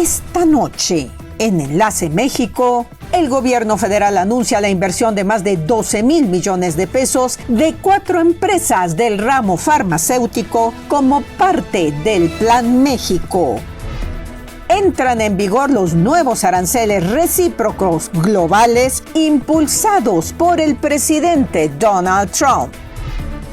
Esta noche, en Enlace México, el gobierno federal anuncia la inversión de más de 12,000 millones de pesos de 4 empresas del ramo farmacéutico como parte del Plan México. Entran en vigor los nuevos aranceles recíprocos globales impulsados por el presidente Donald Trump.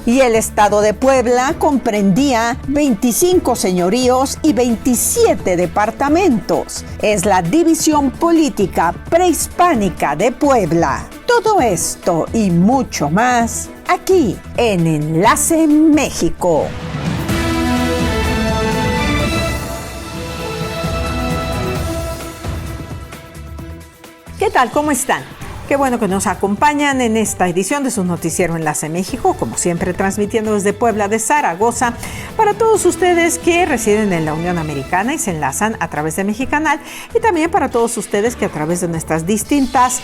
Y el estado de Puebla comprendía 25 señoríos y 27 departamentos. Es la división política prehispánica de Puebla. Todo esto y mucho más aquí en Enlace México. ¿Qué tal? ¿Cómo están? Qué bueno que nos acompañan en esta edición de su noticiero Enlace México, como siempre transmitiendo desde Puebla de Zaragoza, para todos ustedes que residen en la Unión Americana y se enlazan a través de Mexicanal, y también para todos ustedes que a través de nuestras distintas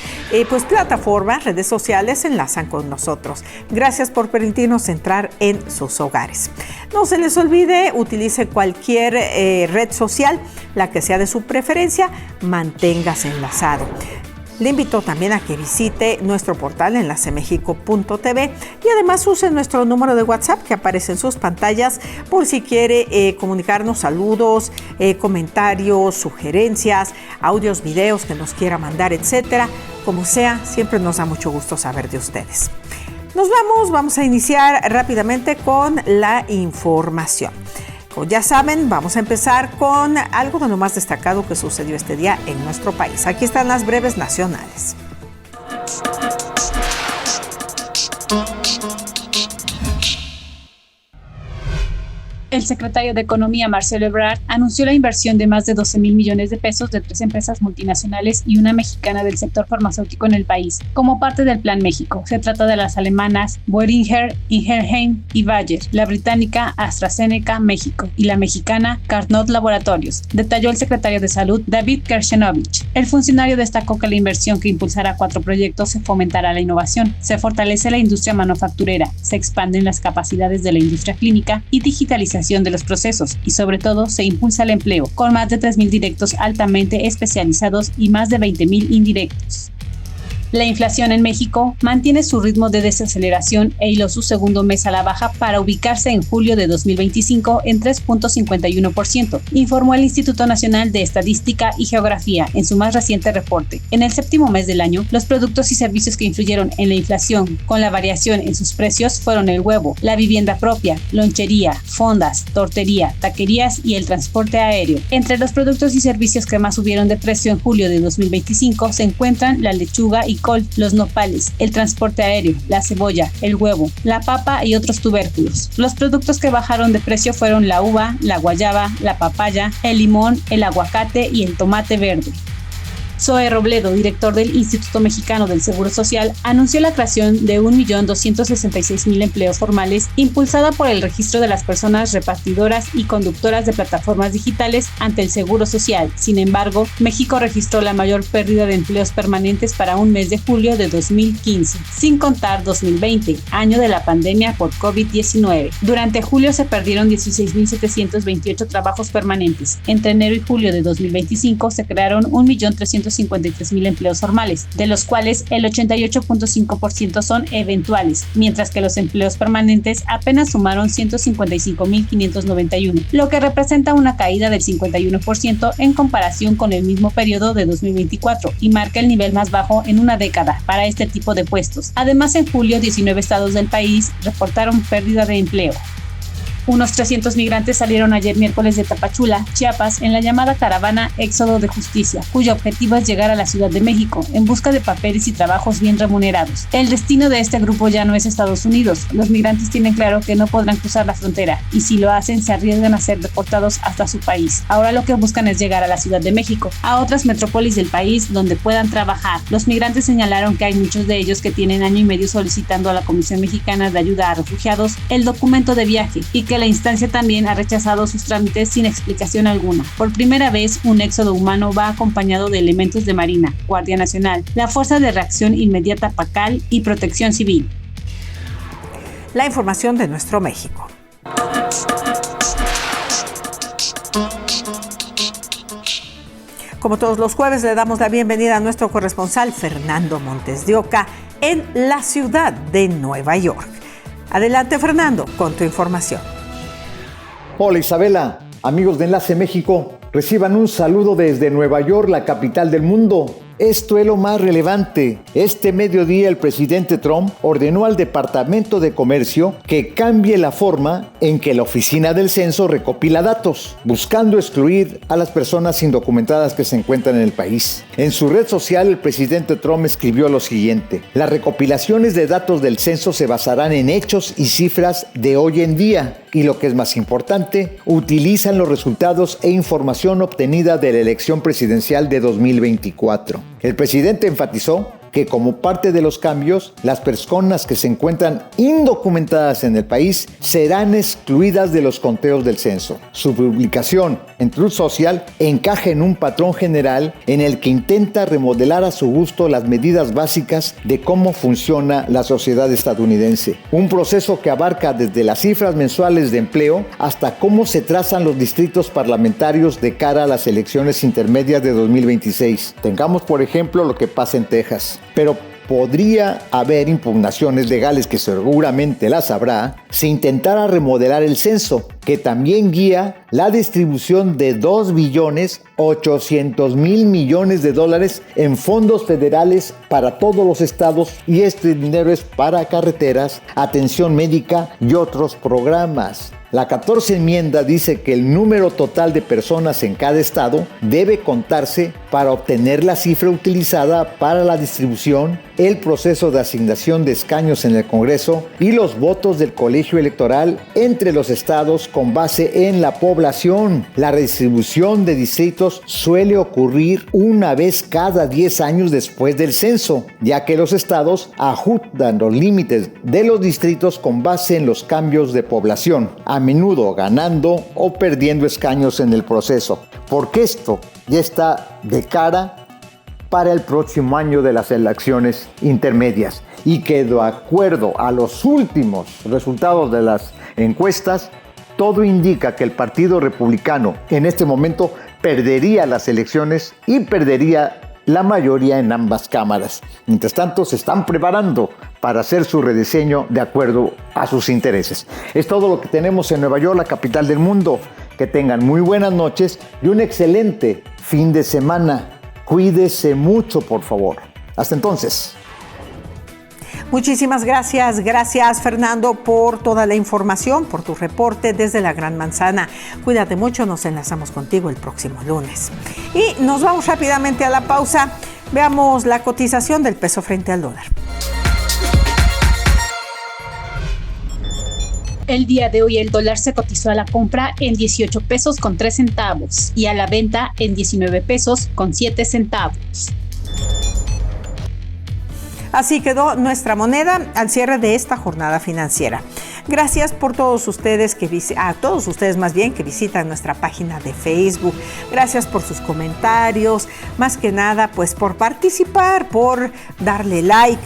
plataformas, redes sociales, se enlazan con nosotros. Gracias por permitirnos entrar en sus hogares. No se les olvide, utilice cualquier red social, la que sea de su preferencia, manténgase enlazado. Le invito también a que visite nuestro portal enlacemexico.tv y además use nuestro número de WhatsApp que aparece en sus pantallas por si quiere comunicarnos saludos, comentarios, sugerencias, audios, videos que nos quiera mandar, etcétera. Como sea, siempre nos da mucho gusto saber de ustedes. Vamos a iniciar rápidamente con la información. Como ya saben, vamos a empezar con algo de lo más destacado que sucedió este día en nuestro país. Aquí están las breves nacionales. El secretario de Economía, Marcelo Ebrard, anunció la inversión de más de 12,000 millones de pesos de 3 empresas multinacionales y una mexicana del sector farmacéutico en el país, como parte del Plan México. Se trata de las alemanas Boehringer Ingelheim y Bayer, la británica AstraZeneca México y la mexicana Carnot Laboratorios, detalló el secretario de Salud, David Kershenovich. El funcionario destacó que la inversión que impulsará 4 proyectos se fomentará la innovación, se fortalece la industria manufacturera, se expanden las capacidades de la industria clínica y digitalización de los procesos y sobre todo se impulsa el empleo, con más de 3,000 directos altamente especializados y más de 20,000 indirectos. La inflación en México mantiene su ritmo de desaceleración e hiló su segundo mes a la baja para ubicarse en julio de 2025 en 3.51%, informó el Instituto Nacional de Estadística y Geografía en su más reciente reporte. En el séptimo mes del año, los productos y servicios que influyeron en la inflación con la variación en sus precios fueron el huevo, la vivienda propia, lonchería, fondas, tortería, taquerías y el transporte aéreo. Entre los productos y servicios que más subieron de precio en julio de 2025 se encuentran la lechuga y col, los nopales, el transporte aéreo, la cebolla, el huevo, la papa y otros tubérculos. Los productos que bajaron de precio fueron la uva, la guayaba, la papaya, el limón, el aguacate y el tomate verde. Zoe Robledo, director del Instituto Mexicano del Seguro Social, anunció la creación de 1.266.000 empleos formales impulsada por el registro de las personas repartidoras y conductoras de plataformas digitales ante el Seguro Social. Sin embargo, México registró la mayor pérdida de empleos permanentes para un mes de julio de 2015, sin contar 2020, año de la pandemia por COVID-19. Durante julio se perdieron 16.728 trabajos permanentes. Entre enero y julio de 2025 se crearon 1.353.000 empleos formales, de los cuales el 88.5% son eventuales, mientras que los empleos permanentes apenas sumaron 155.591, lo que representa una caída del 51% en comparación con el mismo periodo de 2024 y marca el nivel más bajo en una década para este tipo de puestos. Además, en julio, 19 estados del país reportaron pérdida de empleo. Unos 300 migrantes salieron ayer miércoles de Tapachula, Chiapas, en la llamada caravana Éxodo de Justicia, cuyo objetivo es llegar a la Ciudad de México en busca de papeles y trabajos bien remunerados. El destino de este grupo ya no es Estados Unidos. Los migrantes tienen claro que no podrán cruzar la frontera y si lo hacen se arriesgan a ser deportados hasta su país. Ahora lo que buscan es llegar a la Ciudad de México, a otras metrópolis del país donde puedan trabajar. Los migrantes señalaron que hay muchos de ellos que tienen año y medio solicitando a la Comisión Mexicana de Ayuda a Refugiados el documento de viaje y que la instancia también ha rechazado sus trámites sin explicación alguna. Por primera vez, un éxodo humano va acompañado de elementos de Marina, Guardia Nacional, la Fuerza de Reacción Inmediata PACAL y Protección Civil. La información de nuestro México. Como todos los jueves, le damos la bienvenida a nuestro corresponsal Fernando Montes de Oca en la ciudad de Nueva York. Adelante, Fernando, con tu información. Hola, Isabela. Amigos de Enlace México, reciban un saludo desde Nueva York, la capital del mundo. Esto es lo más relevante. Este mediodía el presidente Trump ordenó al Departamento de Comercio que cambie la forma en que la oficina del censo recopila datos, buscando excluir a las personas indocumentadas que se encuentran en el país. En su red social, el presidente Trump escribió lo siguiente: las recopilaciones de datos del censo se basarán en hechos y cifras de hoy en día. Y lo que es más importante, utilizan los resultados e información obtenida de la elección presidencial de 2024. El presidente enfatizó que como parte de los cambios, las personas que se encuentran indocumentadas en el país serán excluidas de los conteos del censo. Su publicación en Truth Social encaja en un patrón general en el que intenta remodelar a su gusto las medidas básicas de cómo funciona la sociedad estadounidense. Un proceso que abarca desde las cifras mensuales de empleo hasta cómo se trazan los distritos parlamentarios de cara a las elecciones intermedias de 2026. Tengamos, por ejemplo, lo que pasa en Texas. Pero podría haber impugnaciones legales, que seguramente las habrá, si intentara remodelar el censo, que también guía la distribución de $2.8 billones en fondos federales para todos los estados, y este dinero es para carreteras, atención médica y otros programas. La 14 enmienda dice que el número total de personas en cada estado debe contarse para obtener la cifra utilizada para la distribución, el proceso de asignación de escaños en el Congreso y los votos del colegio electoral entre los estados con base en la población. La redistribución de distritos suele ocurrir una vez cada 10 años después del censo, ya que los estados ajustan los límites de los distritos con base en los cambios de población, a menudo ganando o perdiendo escaños en el proceso, porque esto ya está de cara para el próximo año de las elecciones intermedias, y que de acuerdo a los últimos resultados de las encuestas, todo indica que el Partido Republicano en este momento perdería las elecciones y perdería la mayoría en ambas cámaras. Mientras tanto, se están preparando para hacer su rediseño de acuerdo a sus intereses. Es todo lo que tenemos en Nueva York, la capital del mundo. Que tengan muy buenas noches y un excelente fin de semana. Cuídese mucho, por favor. Hasta entonces. Muchísimas gracias. Gracias, Fernando, por toda la información, por tu reporte desde la Gran Manzana. Cuídate mucho, nos enlazamos contigo el próximo lunes. Y nos vamos rápidamente a la pausa. Veamos la cotización del peso frente al dólar. El día de hoy el dólar se cotizó a la compra en 18 pesos con 3 centavos y a la venta en 19 pesos con 7 centavos. Así quedó nuestra moneda al cierre de esta jornada financiera. Gracias por todos ustedes que visitan nuestra página de Facebook. Gracias por sus comentarios, más que nada pues por participar, por darle like.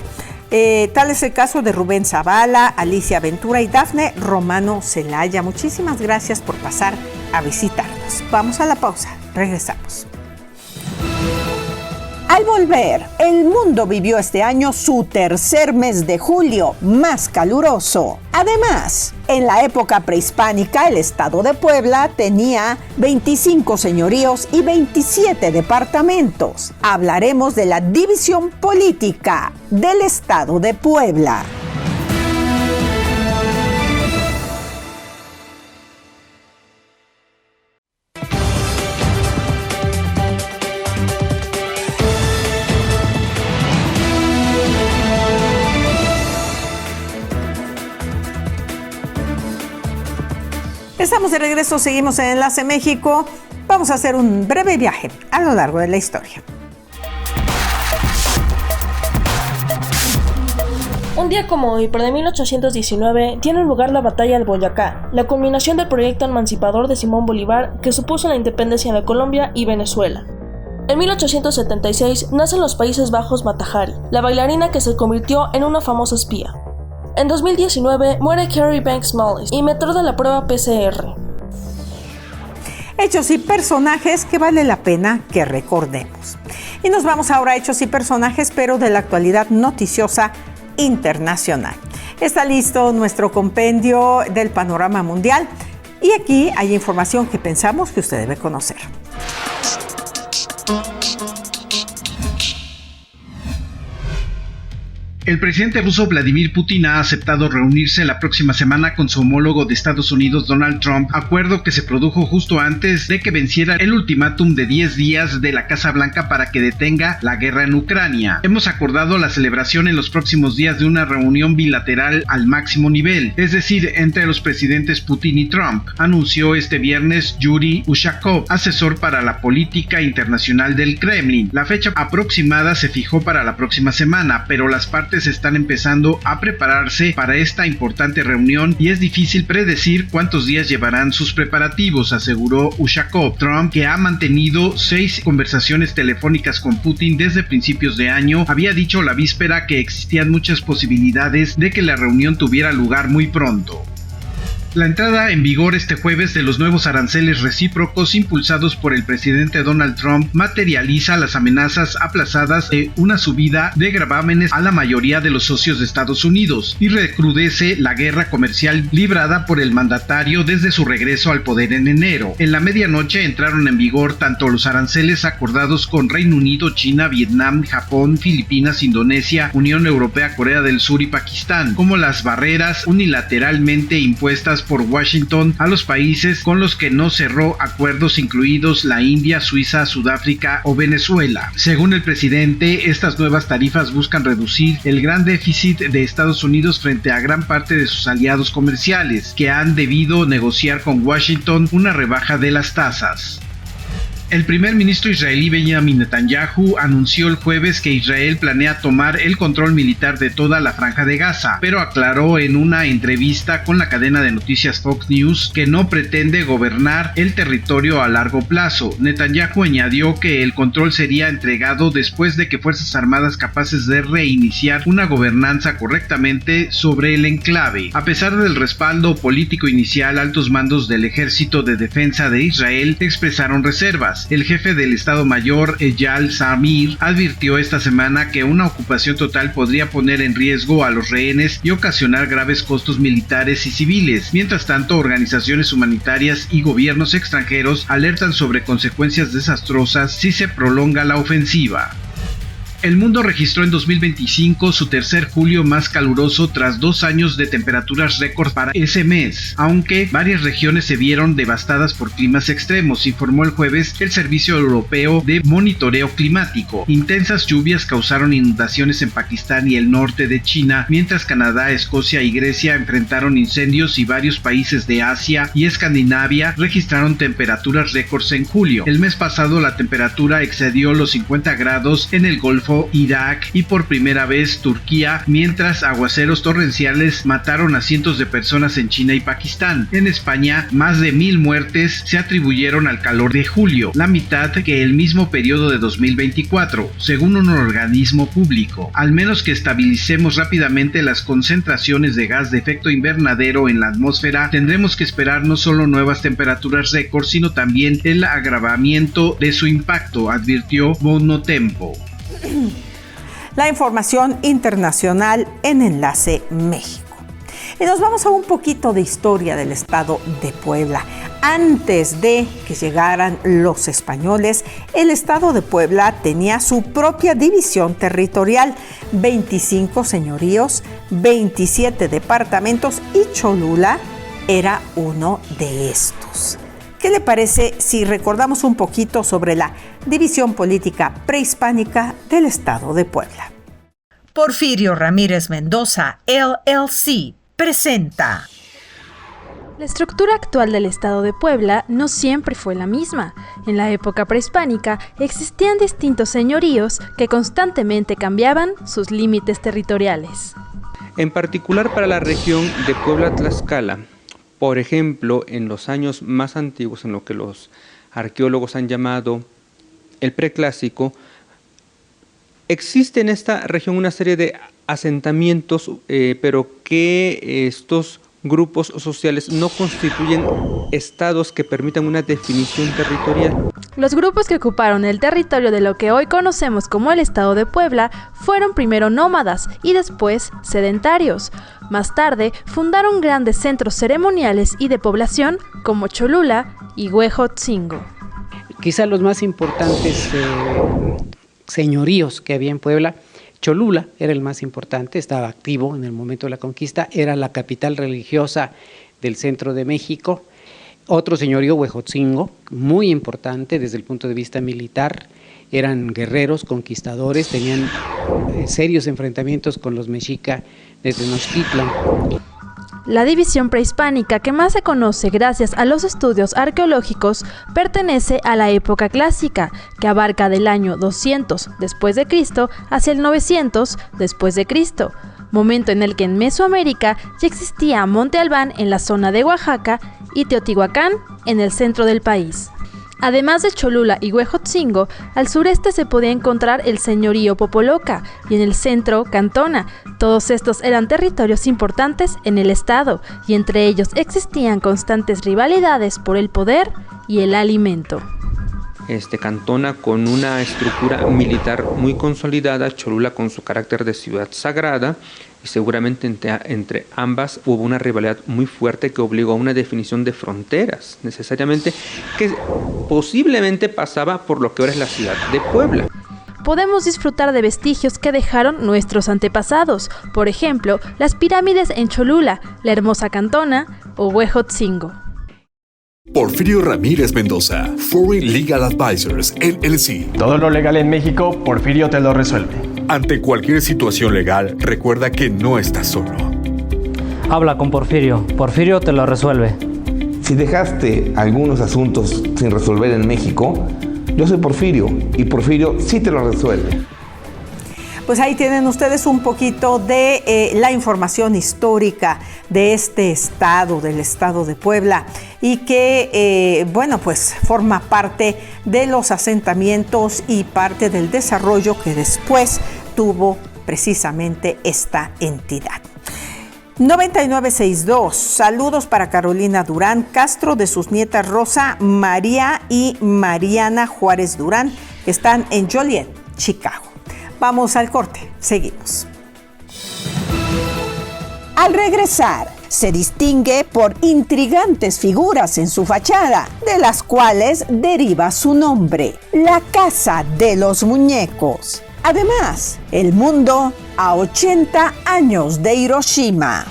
Tal es el caso de Rubén Zavala, Alicia Ventura y Dafne Romano Celaya. Muchísimas gracias por pasar a visitarnos. Vamos a la pausa, regresamos. Al volver, el mundo vivió este año su tercer mes de julio más caluroso. Además, en la época prehispánica, el estado de Puebla tenía 25 señoríos y 27 departamentos. Hablaremos de la división política del estado de Puebla. Estamos de regreso, seguimos en Enlace México. Vamos a hacer un breve viaje a lo largo de la historia. Un día como hoy, pero de 1819, tiene lugar la Batalla de Boyacá, la culminación del proyecto emancipador de Simón Bolívar que supuso la independencia de Colombia y Venezuela. En 1876 nace en los Países Bajos Mata Hari, la bailarina que se convirtió en una famosa espía. En 2019 muere Carrie Banks Mullis y metro de la prueba PCR. Hechos y personajes que vale la pena que recordemos. Y nos vamos ahora a hechos y personajes, pero de la actualidad noticiosa internacional. Está listo nuestro compendio del panorama mundial y aquí hay información que pensamos que usted debe conocer. El presidente ruso Vladimir Putin ha aceptado reunirse la próxima semana con su homólogo de Estados Unidos, Donald Trump, acuerdo que se produjo justo antes de que venciera el ultimátum de 10 días de la Casa Blanca para que detenga la guerra en Ucrania. Hemos acordado la celebración en los próximos días de una reunión bilateral al máximo nivel, es decir, entre los presidentes Putin y Trump, anunció este viernes Yuri Ushakov, asesor para la política internacional del Kremlin. La fecha aproximada se fijó para la próxima semana, pero las partes están empezando a prepararse para esta importante reunión y es difícil predecir cuántos días llevarán sus preparativos, aseguró Ushakov. Trump, que ha mantenido 6 conversaciones telefónicas con Putin desde principios de año, había dicho la víspera que existían muchas posibilidades de que la reunión tuviera lugar muy pronto. La entrada en vigor este jueves de los nuevos aranceles recíprocos impulsados por el presidente Donald Trump materializa las amenazas aplazadas de una subida de gravámenes a la mayoría de los socios de Estados Unidos y recrudece la guerra comercial librada por el mandatario desde su regreso al poder en enero. En la medianoche entraron en vigor tanto los aranceles acordados con Reino Unido, China, Vietnam, Japón, Filipinas, Indonesia, Unión Europea, Corea del Sur y Pakistán, como las barreras unilateralmente impuestas por Washington a los países con los que no cerró acuerdos, incluidos la India, Suiza, Sudáfrica o Venezuela. Según el presidente, estas nuevas tarifas buscan reducir el gran déficit de Estados Unidos frente a gran parte de sus aliados comerciales, que han debido negociar con Washington una rebaja de las tasas. El primer ministro israelí Benjamin Netanyahu anunció el jueves que Israel planea tomar el control militar de toda la franja de Gaza, pero aclaró en una entrevista con la cadena de noticias Fox News que no pretende gobernar el territorio a largo plazo. Netanyahu añadió que el control sería entregado después de que fuerzas armadas capaces de reiniciar una gobernanza correctamente sobre el enclave. A pesar del respaldo político inicial, altos mandos del Ejército de Defensa de Israel expresaron reservas. El jefe del Estado Mayor, Eyal Zamir, advirtió esta semana que una ocupación total podría poner en riesgo a los rehenes y ocasionar graves costos militares y civiles. Mientras tanto, organizaciones humanitarias y gobiernos extranjeros alertan sobre consecuencias desastrosas si se prolonga la ofensiva. El mundo registró en 2025 su tercer julio más caluroso tras 2 años de temperaturas récord para ese mes, aunque varias regiones se vieron devastadas por climas extremos, informó el jueves el Servicio Europeo de Monitoreo Climático. Intensas lluvias causaron inundaciones en Pakistán y el norte de China, mientras Canadá, Escocia y Grecia enfrentaron incendios y varios países de Asia y Escandinavia registraron temperaturas récords en julio. El mes pasado la temperatura excedió los 50 grados en el Golfo, Irak y por primera vez Turquía, mientras aguaceros torrenciales mataron a cientos de personas en China y Pakistán. En España, más de 1000 muertes se atribuyeron al calor de julio, la mitad que el mismo periodo de 2024, según un organismo público. Al menos que estabilicemos rápidamente las concentraciones de gas de efecto invernadero en la atmósfera, tendremos que esperar no solo nuevas temperaturas récord, sino también el agravamiento de su impacto, advirtió Bonotempo. La información internacional en Enlace México. Y nos vamos a un poquito de historia del estado de Puebla. Antes de que llegaran los españoles, el estado de Puebla tenía su propia división territorial, 25 señoríos, 27 departamentos y Cholula era uno de estos. ¿Qué le parece si recordamos un poquito sobre la división política prehispánica del estado de Puebla? Porfirio Ramírez Mendoza, LLC, presenta. La estructura actual del estado de Puebla no siempre fue la misma. En la época prehispánica existían distintos señoríos que constantemente cambiaban sus límites territoriales. En particular para la región de Puebla-Tlaxcala. Por ejemplo, en los años más antiguos, en lo que los arqueólogos han llamado el preclásico, existe en esta región una serie de asentamientos, pero que estos grupos sociales no constituyen estados que permitan una definición territorial. Los grupos que ocuparon el territorio de lo que hoy conocemos como el Estado de Puebla fueron primero nómadas y después sedentarios. Más tarde fundaron grandes centros ceremoniales y de población como Cholula y Huejotzingo. Quizá los más importantes señoríos que había en Puebla, Cholula era el más importante, estaba activo en el momento de la conquista, era la capital religiosa del centro de México. Otro señorío, Huejotzingo, muy importante desde el punto de vista militar, eran guerreros, conquistadores, tenían serios enfrentamientos con los mexica de Tenochtitlan. La división prehispánica que más se conoce gracias a los estudios arqueológicos pertenece a la época clásica, que abarca del año 200 después de Cristo hacia el 900 después de Cristo, momento en el que en Mesoamérica ya existía Monte Albán en la zona de Oaxaca y Teotihuacán en el centro del país. Además de Cholula y Huejotzingo, al sureste se podía encontrar el señorío Popoloca y en el centro Cantona. Todos estos eran territorios importantes en el estado y entre ellos existían constantes rivalidades por el poder y el alimento. Cantona con una estructura militar muy consolidada, Cholula con su carácter de ciudad sagrada, y seguramente entre ambas hubo una rivalidad muy fuerte que obligó a una definición de fronteras, necesariamente, que posiblemente pasaba por lo que ahora es la ciudad de Puebla. Podemos disfrutar de vestigios que dejaron nuestros antepasados, por ejemplo, las pirámides en Cholula, la hermosa Cantona o Huejotzingo. Porfirio Ramírez Mendoza, Foreign Legal Advisors, LLC. Todo lo legal en México, Porfirio te lo resuelve. Ante cualquier situación legal, recuerda que no estás solo. Habla con Porfirio. Porfirio te lo resuelve. Si dejaste algunos asuntos sin resolver en México, yo soy Porfirio y Porfirio sí te lo resuelve. Pues ahí tienen ustedes un poquito de la información histórica de este estado, del estado de Puebla, y que, pues forma parte de los asentamientos y parte del desarrollo que después tuvo precisamente esta entidad. 9962, saludos para Carolina Durán Castro, de sus nietas Rosa, María y Mariana Juárez Durán, que están en Joliet, Chicago. Vamos al corte, seguimos. Al regresar, se distingue por intrigantes figuras en su fachada, de las cuales deriva su nombre, la Casa de los Muñecos. Además, el mundo a 80 años de Hiroshima.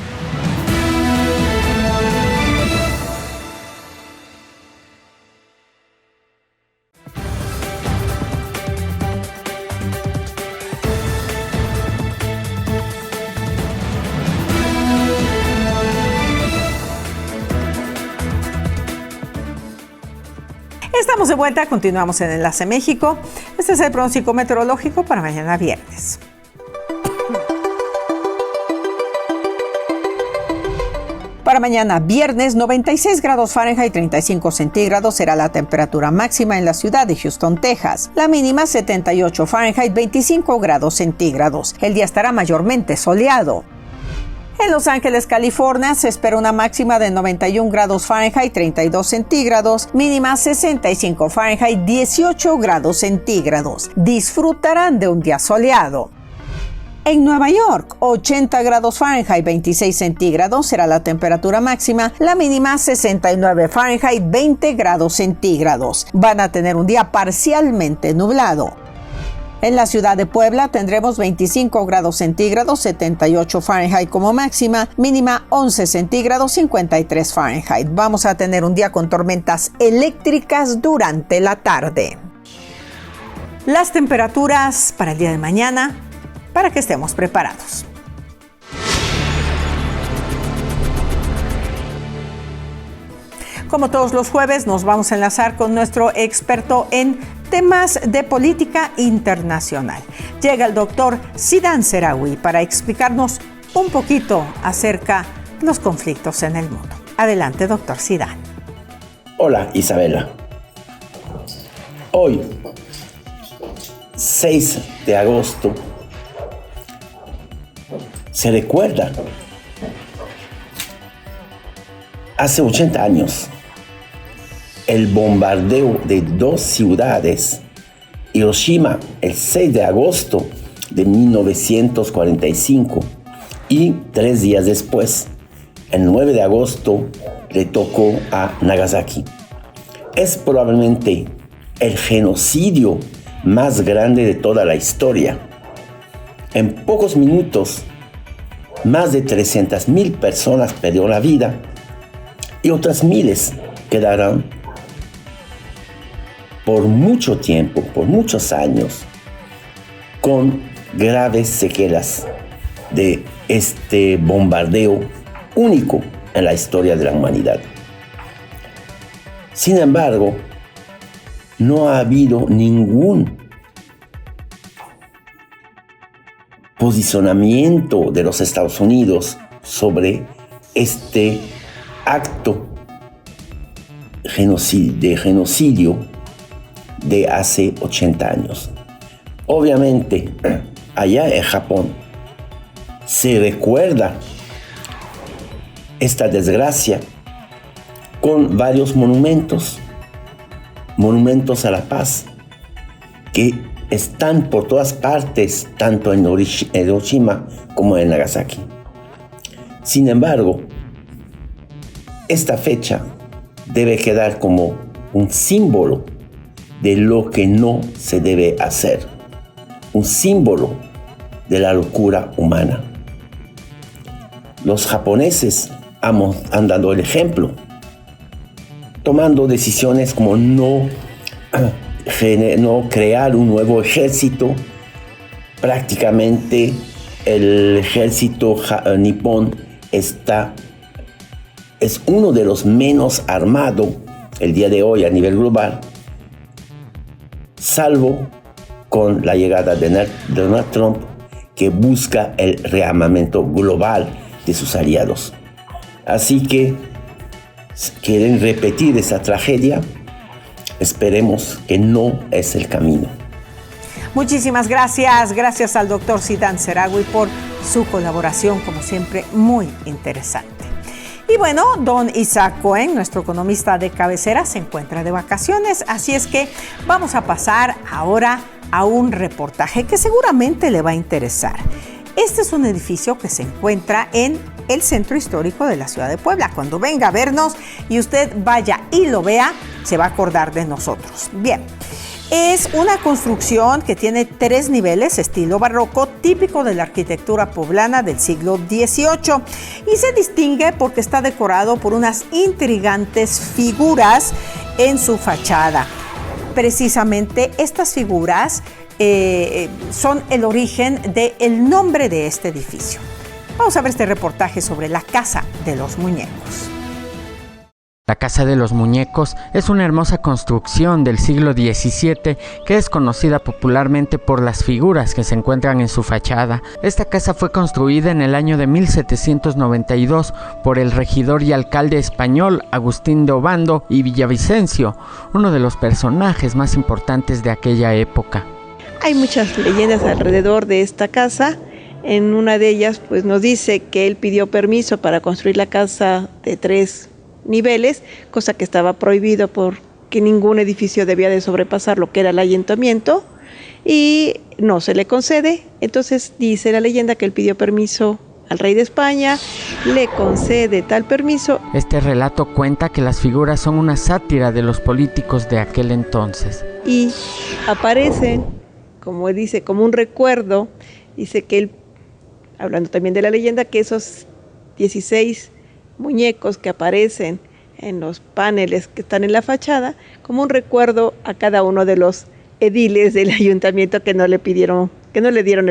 Estamos de vuelta, continuamos en Enlace México. Este es el pronóstico meteorológico para mañana viernes. Para mañana viernes, 96 grados Fahrenheit, 35 centígrados será la temperatura máxima en la ciudad de Houston, Texas. La mínima 78 Fahrenheit, 25 grados centígrados. El día estará mayormente soleado. En Los Ángeles, California, se espera una máxima de 91 grados Fahrenheit, 32 centígrados, mínima 65 Fahrenheit, 18 grados centígrados. Disfrutarán de un día soleado. En Nueva York, 80 grados Fahrenheit, 26 centígrados será la temperatura máxima, la mínima 69 Fahrenheit, 20 grados centígrados. Van a tener un día parcialmente nublado. En la ciudad de Puebla tendremos 25 grados centígrados, 78 Fahrenheit como máxima, mínima 11 centígrados, 53 Fahrenheit. Vamos a tener un día con tormentas eléctricas durante la tarde. Las temperaturas para el día de mañana, para que estemos preparados. Como todos los jueves, nos vamos a enlazar con nuestro experto en temas de política internacional. Llega el doctor Zidane Seraoui para explicarnos un poquito acerca de los conflictos en el mundo. Adelante, doctor Zidane. Hola, Isabela. Hoy, 6 de agosto, se recuerda Hace 80 años, el bombardeo de dos ciudades, Hiroshima el 6 de agosto de 1945 y 3 días después, el 9 de agosto, le tocó a Nagasaki. Es probablemente el genocidio más grande de toda la historia. En pocos minutos, más de 300,000 personas perdieron la vida y otras miles quedarán por mucho tiempo, por muchos años, con graves secuelas de este bombardeo único en la historia de la humanidad. Sin embargo, no ha habido ningún posicionamiento de los Estados Unidos sobre este acto de genocidio de hace 80 años. Obviamente, allá en Japón se recuerda esta desgracia con varios monumentos a la paz, que están por todas partes, tanto en Hiroshima como en Nagasaki. Sin embargo, esta fecha debe quedar como un símbolo de lo que no se debe hacer, un símbolo de la locura humana. Los japoneses han dado el ejemplo, tomando decisiones como no crear un nuevo ejército. Prácticamente el ejército nipón es uno de los menos armados el día de hoy a nivel global, salvo con la llegada de Donald Trump, que busca el rearmamento global de sus aliados. Así que quieren repetir esa tragedia. Esperemos que no es el camino. Muchísimas gracias. Gracias al doctor Zidane Seragui por su colaboración, como siempre, muy interesante. Y bueno, don Isaac Cohen, nuestro economista de cabecera, se encuentra de vacaciones, así es que vamos a pasar ahora a un reportaje que seguramente le va a interesar. Este es un edificio que se encuentra en el centro histórico de la ciudad de Puebla. Cuando venga a vernos y usted vaya y lo vea, se va a acordar de nosotros. Bien, es una construcción que tiene 3 niveles, estilo barroco, típico de la arquitectura poblana del siglo XVIII, y se distingue porque está decorado por unas intrigantes figuras en su fachada. Precisamente estas figuras son el origen del nombre de este edificio. Vamos a ver este reportaje sobre la Casa de los Muñecos. La Casa de los Muñecos es una hermosa construcción del siglo XVII que es conocida popularmente por las figuras que se encuentran en su fachada. Esta casa fue construida en el año de 1792 por el regidor y alcalde español Agustín de Obando y Villavicencio, uno de los personajes más importantes de aquella época. Hay muchas leyendas alrededor de esta casa. En una de ellas pues nos dice que él pidió permiso para construir la casa de 3 niveles, cosa que estaba prohibido porque ningún edificio debía de sobrepasar lo que era el ayuntamiento, y no se le concede. Entonces dice la leyenda que él pidió permiso al rey de España, le concede tal permiso. Este relato cuenta que las figuras son una sátira de los políticos de aquel entonces. Y aparecen, como él dice, como un recuerdo. Dice que él, hablando también de la leyenda, que esos 16 muñecos que aparecen en los paneles que están en la fachada, como un recuerdo a cada uno de los ediles del ayuntamiento que no le dieron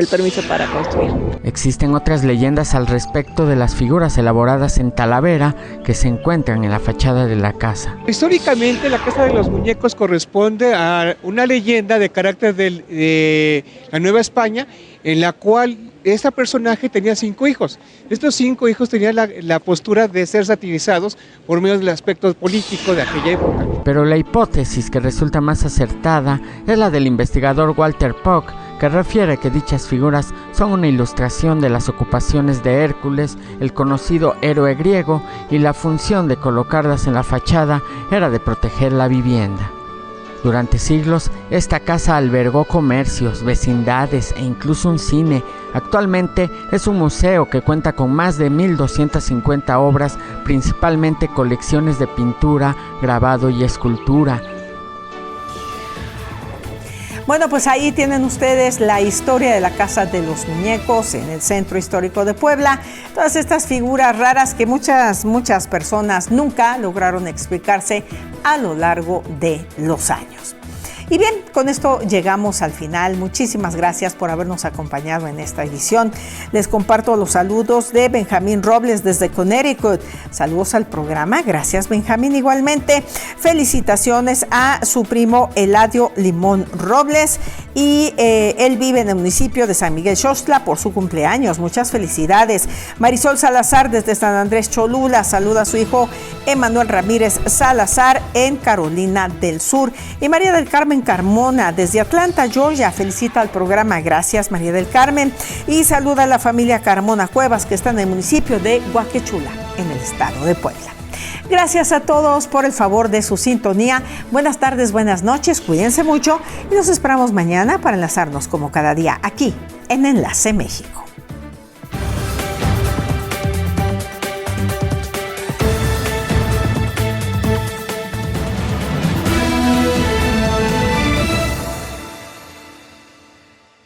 el permiso para construir. Existen otras leyendas al respecto de las figuras elaboradas en Talavera que se encuentran en la fachada de la casa. Históricamente, la Casa de los Muñecos corresponde a una leyenda de carácter de la Nueva España, en la cual este personaje tenía 5 hijos. Estos 5 hijos tenían la postura de ser satirizados por medio del aspecto político de aquella época. Pero la hipótesis que resulta más acertada es la del investigador Walter Puck, que refiere que dichas figuras son una ilustración de las ocupaciones de Hércules, el conocido héroe griego, y la función de colocarlas en la fachada era de proteger la vivienda. Durante siglos, esta casa albergó comercios, vecindades e incluso un cine. Actualmente es un museo que cuenta con más de 1,250 obras, principalmente colecciones de pintura, grabado y escultura. Bueno, pues ahí tienen ustedes la historia de la Casa de los Muñecos en el Centro Histórico de Puebla. Todas estas figuras raras que muchas personas nunca lograron explicarse a lo largo de los años. Y bien, con esto llegamos al final. Muchísimas gracias por habernos acompañado en esta edición. Les comparto los saludos de Benjamín Robles desde Connecticut. Saludos al programa. Gracias, Benjamín. Igualmente, felicitaciones a su primo Eladio Limón Robles. Y él vive en el municipio de San Miguel Xochitla por su cumpleaños. Muchas felicidades. Marisol Salazar desde San Andrés Cholula saluda a su hijo Emanuel Ramírez Salazar en Carolina del Sur. Y María del Carmen Carmona desde Atlanta, Georgia, felicita al programa. Gracias, María del Carmen. Y saluda a la familia Carmona Cuevas que está en el municipio de Guaquechula, en el estado de Puebla. Gracias a todos por el favor de su sintonía. Buenas tardes, buenas noches, cuídense mucho y nos esperamos mañana para enlazarnos como cada día aquí en Enlace México.